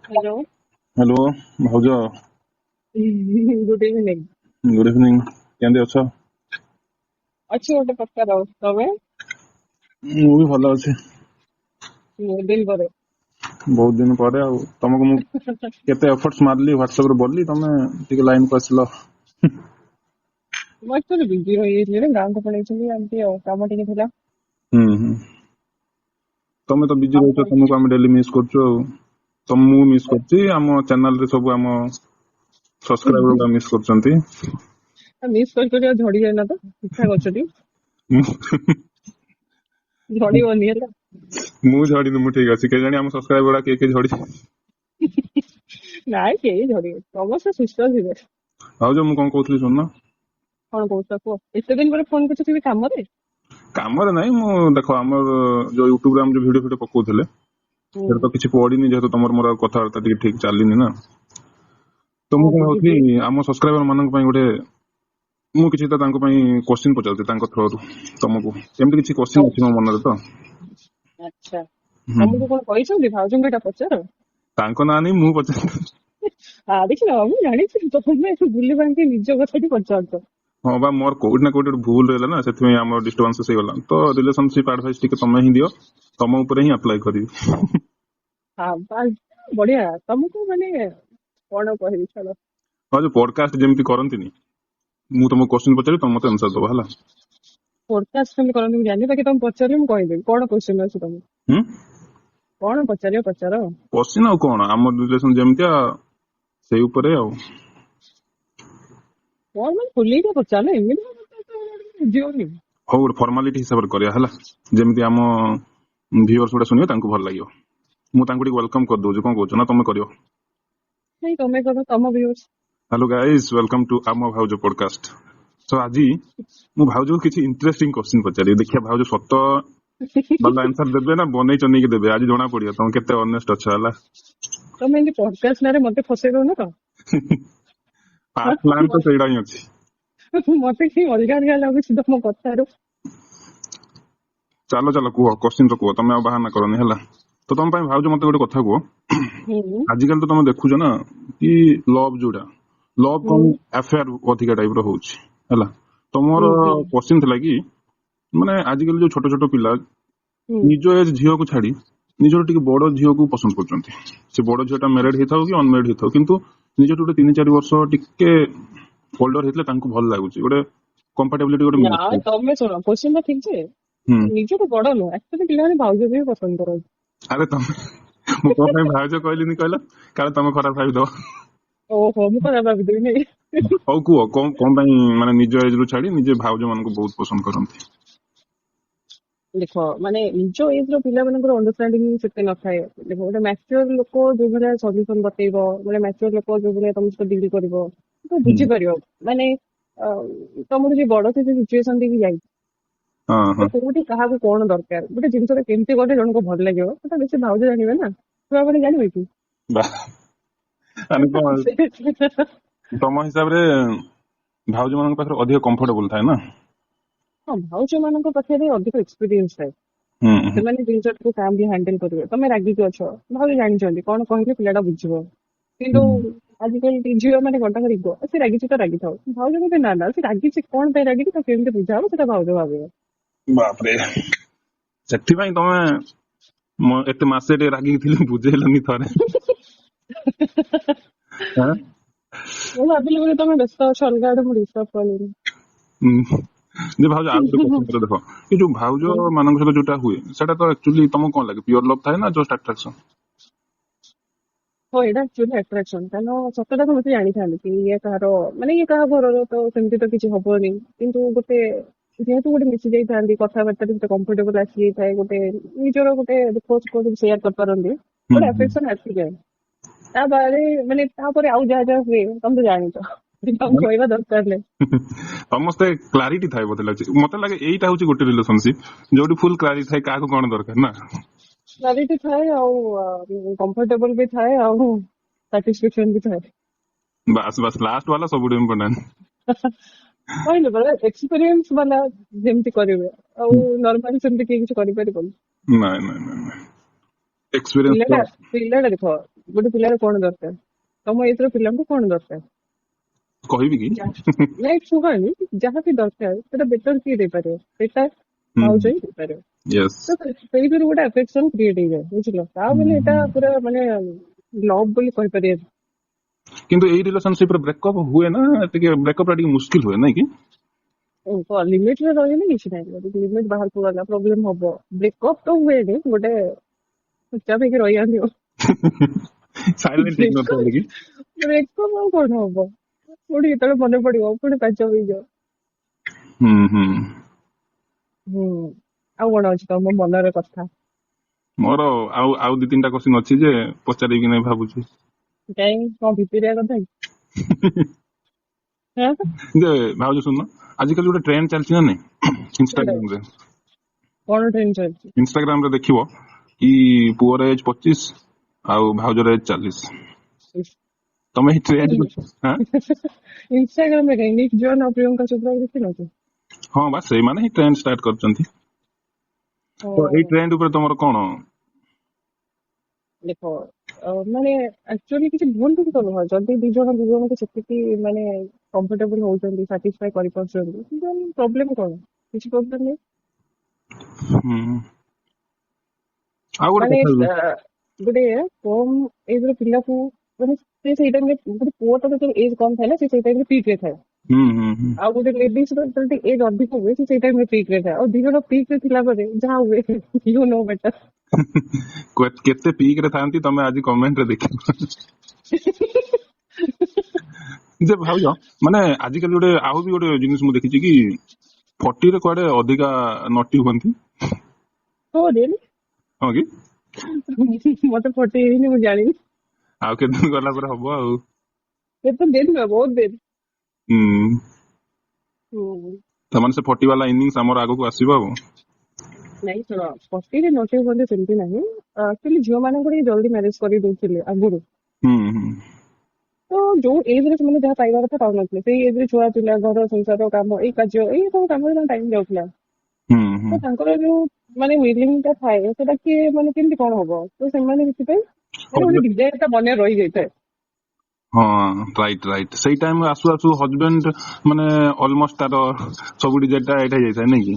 Hello. Hello भाउज good evening. Good evening केमती अछ अच्छी गोटे पचार तमें मु भी भल अच्छे बहुत दिन पर बहुत दिन पर तुमको मु केते एफर्ट्स मारली व्हाट्सएप रे बोलली तमे टिके लाइन को आसलो ମୁଁ actually busy ରହିଯାଇଥିଲି ନା ଗାଁକୁ ପଳେଇଥିଲି ଏମିତି ଆଉ କାମ ଟିକେ ଥିଲା। हम्म तमे तो बिजी ଆଉ रहछ କଣ तुमको हम डेली मिस करछु तुम मु मिस करछि हम चैनल रे सब हम सब्सक्राइबर का मिस करछंती ମିସ୍ କରି ଆଉ ଝଡି ଯାଇନା ତ ଠିକ ଠାକ ଅଛନ୍ତି। ଝଡିବନି ହେଲା। मु झड़ी मु ठीक अछि के जानी हम सब्सक्राइबर के झड़ी ନାଇଁ କେହି ଝଡିବେ ସମସ୍ତେ ସୁସ୍ଥ ଥିବେ। भाउज मु कोन कहउथली सुन କଣ କହୁଛ କୁହ? ଏତେ ଦିନ ପରେ ଫୋନ କରୁଛ କେବେ କାମରେ? कामरे नाही मु देखो हमर जो YouTube रे हम जो वीडियो पकाउथले ହୁଁ सेटा तो किछि पडिनी जेतो तमर मोर कथा वार्ता ठीक चालिनी ना तो ହଁ मु कोन बुझୁଛି। कहउथली हम सब्सक्राइबर मानक पई गोटे मु किछि त तांको पई क्वेश्चन पचाउथि तांको थ्रू तुमको एमति किछि क्वेश्चन ହଉ अछि मो मनरे तो ଆଚ୍ଛା हम्म ତମକୁ କଣ କହିଛନ୍ତି ଭାଉଜଙ୍କୁ ଏଇଟା ପଚାର। तांको ना नहीं मु पचार ଦେଖିଲ ମୁଁ ଜାଣିଛି ତମେ ବୁଲି ବାଙ୍କି ନିଜ କଥାଟି ପଚାରୁଛ। हां बा मोर कोड ना कोड भूल रहला ना सेति हमर डिस्टर्बेंस हे गला तो रिलेशनशिप एडवाइस टिके तमे ही दियो तम ऊपर ही अप्लाई करिवि हाँ बास बढ़िया तुमको माने कौन कहबी चलो। हां जो पॉडकास्ट जेमति करंतिनी मु तुमको क्वेश्चन पचारि तुम मते आंसर दबो हला पॉडकास्ट केमती करनी मैं जानी बाकी तुम पचारे मैं कहदेवी कौन क्वेश्चन अच्छे तुम हम कौन पचार पचार। क्वेश्चन आ कोन हमर रिलेशन जेमतिया सेही ऊपर आ कौन मैं खुली के पचार ना एमती बुझीओनी। हो गोटे फॉर्मालिटी हिसाब रे करिया हला जेमति हम व्यूअर्स गुडा सुनियो तांको भल लागियो मु तांको टी वेलकम कर दोजो कोन कहउछ ना तमे करियो नहीं तुम्हें करो तुम viewers. Hello guys welcome to आम भाउज पॉडकास्ट सो आज मु भाउज को किछि इंटरेस्टिंग क्वेश्चन पचारि देखिया भाउज सत वाला आंसर देबे ना बनै चनै के देबे आज जोना पड़ियो तुम केते ऑनेस्ट अछ हला तुम एमती पॉडकास्ट ना मते फसे दो ना तो पास प्लान तो सेडा ही अछि मते कि अलग अलग लगुच तुम कथारो। चलो चलो कुह क्वेश्चन तो कुह तमे बहाना करनी हला तो तुम पई भाउज मते गोटे कथा कुह आजिकल तो तुम देखुछ ना कि लव जोड़ा लव कम अफेयर अधिका टाइप रो होउछ हला तमोर क्वेश्चन थिला कि माने आजिकल जो छोट छोट पिला निजो एज झियो को छाड़ी निजो टिके बड़ झियो को पसंद करचंती से बड़ झियोटा मैरिड हेथाउ कि अनमैरिड हेथाउ किंतु निजो टोटे 3-4 वर्ष टिके ओल्डर हेतले तांको भल लागुची गोटे कंपैटिबिलिटी गोटे ना तुम सुनो क्वेश्चन ठीक छे निजो को बड़ नो एक्चुअली पिला भाउज भी पसंद करो। अरे तुम मु को पे भाउज कहलिनी कहला काले तुम खराब भाबी दो ओहो मु खराब भाभी देबी नहीं। हौ कुह कोन कोन पई माने निज एज रु छाड़ी निजे भाउज मन को बहुत पसंद करंती देख माने निज एज रो पिला मनकर अंडरस्टैंडिंग सेते न थाए देखो गोटे मैच्योर लोक जो भले सॉल्यूशन बतेइबो गोटे मैच्योर लोक जो भले तुम सहित डील करिवो तो बुझी परियो माने तुमर जे बड़ से सिचुएशन देखि जाई हां हां तो कोठी कहा को कोन दरकार गोटे जिंस रे केमती गोटे जन को भल लागियो सेटा बेसी भाउज जानिबे ना छुआ माने जानिबे कि बा अने को तम हिसाब रे भाउज मन पाखरे अधिक कंफर्टेबल थाए ना हाँ भाउज मान पाखे अधिक एक्सपीरियंस थाए ସେମାନେ ଜିନିଷଟାକୁ କାମ ବି ହ୍ୟାଣ୍ଡେଲ କରିବେ ତମେ ରାଗିକି ଅଛ ଭାଉଜ ଜାଣିଛନ୍ତି କଣ କହିଲେ ପିଲାଟା ବୁଝିବ କିନ୍ତୁ ଆଜିକାଲି ଝିଅ ମାନେ କଣ ତାଙ୍କ ରାଗ ସେ ରାଗିଛି ତ ରାଗିଥାଉ ଭାଉଜ କହିବେ ନା ନା ସେ ରାଗିଛି କଣ ପାଇଁ ରାଗିଛି ତାକୁ କେମିତି ବୁଝା ହବ ସେଟା ଭାଉଜ ଭାବିବ। बाप रे सेठी भाई तमे एते मासे टे रागी थिले बुझेलनी थरे हां ମୁଁ ଭାବିଲି ବୋଧେ ତମେ ବ୍ୟସ୍ତ ଅଛ ଅଲଗା ଆଡେ ମୁଁ ଡିଷ୍ଟର୍ବ କଲିନି। जे भाउज आ गोटे क्वेश्चन करे देखो कि जो भाउज मानक सहित जोटा हुए सेटा तो एक्चुअली तुमको कोन लागे प्योर लव थाए ना जस्ट अट्रैक्शन ହଁ ଏଇଟା ଆକ୍ଚୁଆଲି ଆଟ୍ରାକ୍ସନ କାରଣ ସତଟା ସମସ୍ତେ ଜାଣିଥାନ୍ତି କି ଇଏ କାହାର ମାନେ ଇଏ କାହା ଘରର ତ ସେମିତି ତ କିଛି ହବନି କିନ୍ତୁ ଗୋଟେ ଯେହେତୁ ଗୋଟେ ମିଶି ଯାଇଥାନ୍ତି କଥାବାର୍ତ୍ତାରେ ଗୋଟେ କମ୍ଫର୍ଟେବଲ ଆସିଯାଇଥାଏ ଗୋଟେ ନିଜର ଗୋଟେ ଦୁଃଖ ସୁଖ ସବୁ ସେୟାର କରିପାରନ୍ତି ଗୋଟେ ଆଫେକ୍ସନ ଆସିଯାଏ ତା ବାଦେ ମାନେ ତାପରେ ଆଉ ଯାହା ଯାହା ହୁଏ ତମେ ତ ଜାଣିଛ କହିବା ଦରକାର ନାହିଁ। ସମସ୍ते क्लैरिटी थाए बोते लागे मते लागे एटा होची गोटे रिलेशनशिप जोडी फुल क्लैरिटी थाए काको कोन दरकार ना क्लैरिटी थाए ଆଉ कंफर्टेबल भी थाए ଆଉ satisfaction भी थाए बस बस लास्ट वाला सब इम्पोर्टेंट କହିଲେ ପରା ଏକ୍ସପିରିଏନ୍ସ ବାଲା ଯେମିତି କରିବେ ଆଉ ନର୍ମାଲି ସେମିତି କେହି କିଛି କରିପାରିବନି। ନାଇଁ ନାଇଁ ନାଇଁ एक्सपीरियंस ପିଲାଟା ଦେଖ ଗୋଟେ ପିଲାର କଣ ଦରକାର, ତମ ଏଜର ପିଲାଙ୍କୁ କଣ ଦରକାର, କହିବି କି? ନାଇଁ ଶୁଣନି, ଯାହା ବି ଦରକାର ସେଟା ବେଟର କିଏ ଦେଇପାରିବ, ସେଟା ଭାଉଜ ହିଁ ଦେଇପାରିବ। Yes. ତ ସେଇଥିରୁ ଗୋଟେ ଆଫେକ୍ସନ କ୍ରିଏଟ ହେଇଯାଏ, ବୁଝିଲ। ତା ବୋଲି ଏଟା ପୁରା ମାନେ ଲଭ ବୋଲି କହିପାରିବାନି। କିନ୍ତୁ ଏଇ ରିଲେସନସିପ ରେ ବ୍ରେକଅପ ହୁଏ ନା, ଟିକେ ବ୍ରେକଅପ ଟା ଟିକେ ମୁସ୍କିଲ ହୁଏ ନାଇଁ କି? ଲିମିଟ ରେ ରହିଲେ କିଛି ନାହିଁ, ଯଦି ଲିମିଟ ବାହାରକୁ ଗଲା ପ୍ରୋବ୍ଲେମ ହବ। ବ୍ରେକଅପ ତ ହୁଏନି, ଗୋଟେ ଚୁପଚାପ ହେଇକି ରହିଯାଆନ୍ତି ଆଉ। ସାଇଲେଣ୍ଟ ଇଗ୍ନୋର କଲେ କି? ବ୍ରେକଅପ ଆଉ କଣ ହବ, ପୁଣି ଯେତେବେଳେ ମନେ ପଡିବ ପୁଣି ପାଞ୍ଚ ହେଇଯାଉ। ଆଉ କଣ ଅଛି ତମ ମନର କଥା? ମୋର ଆଉ ଆଉ 2-3ଟା କ୍ୱେଶ୍ଚିନ ଅଛି ଯେ ପଚାରିବି କି ନାଇଁ ଭାବୁଛି। କାଇଁ କଣ ଭିତରିଆ କଥା କି? ଯେ ଭାଉଜ ଶୁଣ, ଆଜିକାଲି ଗୋଟେ ଟ୍ରେଣ୍ଡ ଚାଲିଛି ନା ନାଇଁ ଇନଷ୍ଟାଗ୍ରାମ ରେ? କଣ ଟ୍ରେଣ୍ଡ ଚାଲିଛି? ଇନଷ୍ଟାଗ୍ରାମ ରେ ଦେଖିବ କି ପୁଅର ଏଜ 25 ଆଉ ଭାଉଜର ଏଜ 40। ତମେ ଏଇ ଟ୍ରେଣ୍ଡ ଇନଷ୍ଟାଗ୍ରାମ ରେ ନିକ୍ ଜନ୍ ଆଉ ପ୍ରିୟଙ୍କା ଚୋପ୍ରା ଦେଖିନ କି? ହଁ ବା, ସେଇମାନେ ହିଁ ଟ୍ରେଣ୍ଡ ଷ୍ଟାର୍ଟ କରିଛନ୍ତି। ତ ଏଇ ଟ୍ରେଣ୍ଡ ଉପରେ ତମର କଣ? ଦେଖ ମାନେ ଆକ୍ଚୁଆଲି କିଛି ଭୁଲ କିଛି ତ ନୁହଁ, ଯଦି ଦି ଜଣଙ୍କୁ ସେତିକି ମାନେ କମ୍ଫର୍ଟେବଲ ହଉଛନ୍ତି, ସାଟିସ୍ଫାଇ କରିପାରୁଛନ୍ତି, ପ୍ରୋବ୍ଲେମ କଣ? କିଛି ପ୍ରୋବ୍ଲେମ ନାହିଁ। ଆଉ ଗୋଟେ ମାନେ କଥା, ଗୋଟେ କମ ଏଜ ର ପିଲାକୁ ମାନେ ସେ ସେଇ ଟାଇମରେ, ଗୋଟେ ପୁଅ ତ ଏଜ କମ ଥାଏ ନା, ସେ ସେଇ ଟାଇମରେ ପିକ୍ ରେ ଥାଏ। ଆଉ ଗୋଟେ ଲେଡିଜ ର ଯେତେବେଳେ ଏଜ ଅଧିକ ହୁଏ, ସେ ସେଇ ଟାଇମରେ ପିକ୍ ରେ ଥାଏ। ଆଉ ଦି ଜଣ ପିକ୍ ରେ ଥିଲା ପରେ ଯାହା ହୁଏ ୟୁ ନୋ ବେଟର। କେତେ ପିକ୍ ରେ ଥାନ୍ତି ତମେ ଆଜି କମେଣ୍ଟ ରେ ଦେଖିବ। ଯେ ଭାଉଜ ମାନେ ଆଜିକାଲି ଗୋଟେ ଆଉ ବି ଗୋଟେ ଜିନିଷ ମୁଁ ଦେଖିଛି କି 40 ରେ କୁଆଡେ ଅଧିକା ନଟି ହୁଅନ୍ତି। ହଁ କି? ମତେ 40 ହେଇନି, ମୁଁ ଜାଣିନି। ଆଉ କେତେ ଦିନ ଗଲା ପରେ ହବ ଆଉ। କେତେ ଦିନ ନୁହଁ, ବହୁତ ଦିନ। ତାମାନେ ସେ 40 ବାଲା ଇନିଂସ ଆମର ଆଗକୁ ଆସିବ ଆଉ। ନାଇଁ ଶୁଣ, 40 ରେ ନଟି ହୁଅନ୍ତି ସେମିତି ନାହିଁ। ଆକ୍ଚୁଆଲି ଝିଅ ମାନଙ୍କୁ ଟିକେ ଜଲ୍ଦି ମ୍ୟାରେଜ କରିଦଉଥିଲେ ଆଗରୁ। ତ ଯୋଉ ଏଜ ରେ ସେମାନେ ଯାହା ପାଇବା କଥା ପାଉନଥିଲେ, ସେଇ ଏଜ ରେ ଛୁଆ ପିଲା, ଘର ସଂସାର କାମ, ଏଇ କାର୍ଯ୍ୟ, ଏଇ ସବୁ କାମରେ ତାଙ୍କ ଟାଇମ ଯାଉଥିଲା। ତ ତାଙ୍କର ଯୋଉ ମାନେ ୱିଲିଂ ଟା ଥାଏ, ସେଟା କିଏ ମାନେ କେମିତି କଣ ହବ, ତ ସେମାନେ ସେଥିପାଇଁ ଗୋଟେ ଡିଜାଇର ଟା ମନେ ରହିଯାଇଥାଏ। ହଁ ରାଇଟ ରାଇଟ, ସେଇ ଟାଇମ ଆସୁ ଆସୁ ହଜବେଣ୍ଡ ମାନେ ଅଲମୋଷ୍ଟ ତାର ସବୁ ଡିଜାଇର ଟା ଏଇଟା ହେଇଯାଇଥାଏ ନାଇଁ କି?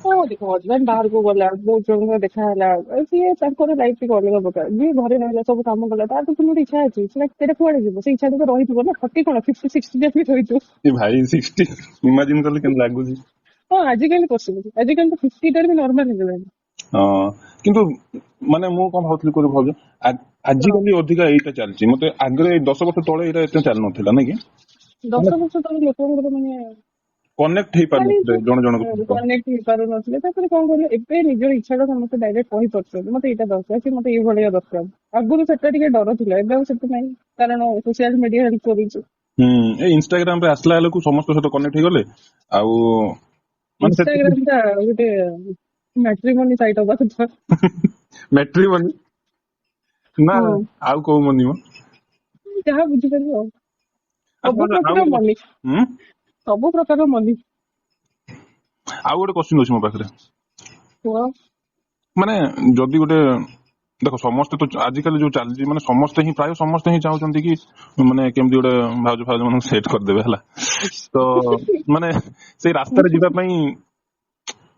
ହଁ ଦେଖ, ହଜବେଣ୍ଡ ବାହାରକୁ ଗଲା, ବହୁତ ଜଣଙ୍କ ଦେଖା ହେଲା, ସିଏ ତାଙ୍କର ଲାଇଫ ଟିକେ ଅଲଗା ପ୍ରକାର। ଯିଏ ଘରେ ରହିଲା, ସବୁ କାମ କଲା, ତାର ତ ଗୋଟେ ଇଚ୍ଛା ଅଛି, ସେଟା କୁଆଡେ ଯିବ? ସେ ଇଚ୍ଛା ତ ରହିଥିବ ନା। 40 କଣ 50-60 ଯାଏଁ ରହିଥିବ। ଭାଇ 60 ଇମାଜିନ କଲେ କେମିତି ଲାଗୁଛି? ହଁ ଆଜିକାଲି ପସିବଲ, ଆଜିକାଲି ତ 50 ବି ନର୍ମାଲ ହେଇଗଲାଣି। ହଁ କିନ୍ତୁ ମାନେ ମୁଁ କଣ ଭାବୁଥିଲି କହିଲ ଭାଉଜ, ଆଜିକାଲି ଅଧିକା ଏଇଟା ଚାଲିଛି। ମତେ ଆଗରେ 10 ବର୍ଷ ତଳେ ଏଇଟା ଏତେ ଚାଲୁନଥିଲା ନାଇଁ କି? 10 ବର୍ଷ ତଳେ ଲୋକଙ୍କର ମାନେ କନେକ୍ଟ ହେଇପାରୁନଥିଲେ ଜଣେ ଜଣଙ୍କ ସହିତ। କନେକ୍ଟ ହେଇପାରୁନଥିଲେ। ତାପରେ କଣ କହିଲେ, ଏବେ ନିଜର ଇଚ୍ଛାଟା ସମସ୍ତେ ଡାଇରେକ୍ଟ କହିପାରୁଛନ୍ତି, ମତେ ଏଇଟା ଦରକାର, କି ମତେ ଏଇଭଳିଆ ଦରକାର। ଆଗରୁ ସେଟା ଟିକେ ଡର ଥିଲା, ଏବେ ଆଉ ସେଟା ନାହିଁ, କାରଣ ସୋସିଆଲ ମିଡିଆ ହେଲ୍ପ କରୁଛି। ଏଇ ଇନଷ୍ଟାଗ୍ରାମ ରେ ଆସିଲା ବେଳକୁ ସମସ୍ତଙ୍କ ସହିତ କନେକ୍ଟ ହେଇଗଲେ। ଆଉ ଇନଷ୍ଟାଗ୍ରାମ ଟା ଗୋଟେ ମ୍ୟାଟ୍ରିମୋନି ସାଇଟ୍ ହବା କଥା। ମ୍ୟାଟ୍ରିମୋନି ନା ଆଉ କୋଉ ମନି? ଯାହା ବୁଝିପାରିବ ଆଉ। ସବୁ ପ୍ରକାର ମନି, ସବୁ ପ୍ରକାର ମନି। ଆଉ ଗୋଟେ କ୍ୱେଶ୍ଚିନ୍ ଅଛି ମୋ ପାଖରେ। ମାନେ ଯଦି ଗୋଟେ ଦେଖ, ସମସ୍ତେ ତ ଆଜିକାଲି ଯୋଉ ଚାଲିଛି, ମାନେ ସମସ୍ତେ ହିଁ ପ୍ରାୟ ସମସ୍ତେ ହିଁ ଚାହୁଁଛନ୍ତି କି ମାନେ କେମିତି ଗୋଟେ ଭାଉଜ ଫାଉଜ ମାନଙ୍କୁ ସେଟ୍ କରିଦେବେ ହେଲା। ତ ମାନେ ସେଇ ରାସ୍ତାରେ ଯିବା ପାଇଁ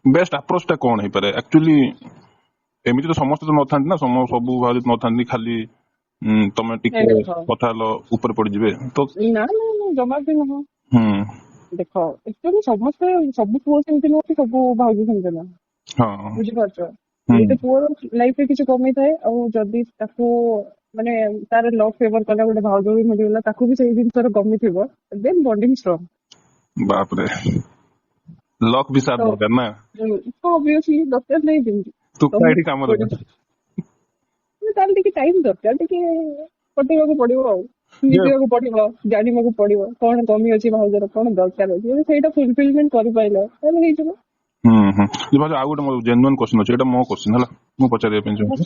ବେଷ୍ଟ ଆପ୍ରୋଚ ଟା କଣ ହେଇପାରେ? ଆକ୍ଚୁଆଲି ଏମିତି ତ ସମସ୍ତେ ତ ନଥାନ୍ତି ନା, ସବୁ ଭାଉଜ ନଥାନ୍ତି, ଖାଲି ତମେ ଟିକେ କଥା ହେଲ ଉପରେ ପଡିଯିବେ ତ। ନା ଜମା ବି ନୁହଁ। ଦେଖ, ଏକ୍ଚୁଆଲି ସମସ୍ତେ, ସବୁ ପୁଅ ସେମିତି ନୁହଁ କି ସବୁ ଭାଉଜ ସେମିତି ନୁହଁ, ବୁଝିପାରୁଛ? ଗୋଟେ ପୁଅର ଲାଇଫରେ କିଛି କମି ଥାଏ, ଆଉ ଯଦି ତାକୁ ମାନେ ତାର ଲକ୍ ଫେଭର କଲା, ଗୋଟେ ଭାଉଜ ବି ମିଳିଗଲା, ତାକୁ ବି ସେଇ ଜିନିଷର କମି ଥିବ, ଦେନ୍ ବଣ୍ଡିଂ ଷ୍ଟ୍ରଙ୍ଗ। ବାପରେ, ଲକ୍ ବି ସାଥ ଦରକାର ନା? ଅବଭିୟସଲି ଦରକାର ନାହିଁ ଯେମିତି କାମ ଦେବ। ତାହେଲେ ଟିକେ ଟାଇମ ଦରକାର, ଟିକେ କଟେଇବାକୁ ପଡିବ ଆଉ, ମିଶିବାକୁ ପଡିବ, ଜାଣିବାକୁ ପଡିବ କଣ କମି ଅଛି ଭାଉଜର, କଣ ଦରକାର ଅଛି। ଯଦି ସେଇଟା ଫୁଲଫିଲମେଣ୍ଟ କରିପାରିଲ ତାହେଲେ ହେଇଯିବ। ଆଉ ଗୋଟେ ମୋର ଜେନ୍ୟୁଇନ୍ କ୍ୱେଶ୍ଚିନ୍ ଅଛି, ଏଇଟା ମୋ କ୍ୱେଶ୍ଚିନ୍ ହେଲା, ମୁଁ ପଚାରିବା ପାଇଁ ଚାହୁଁଛି।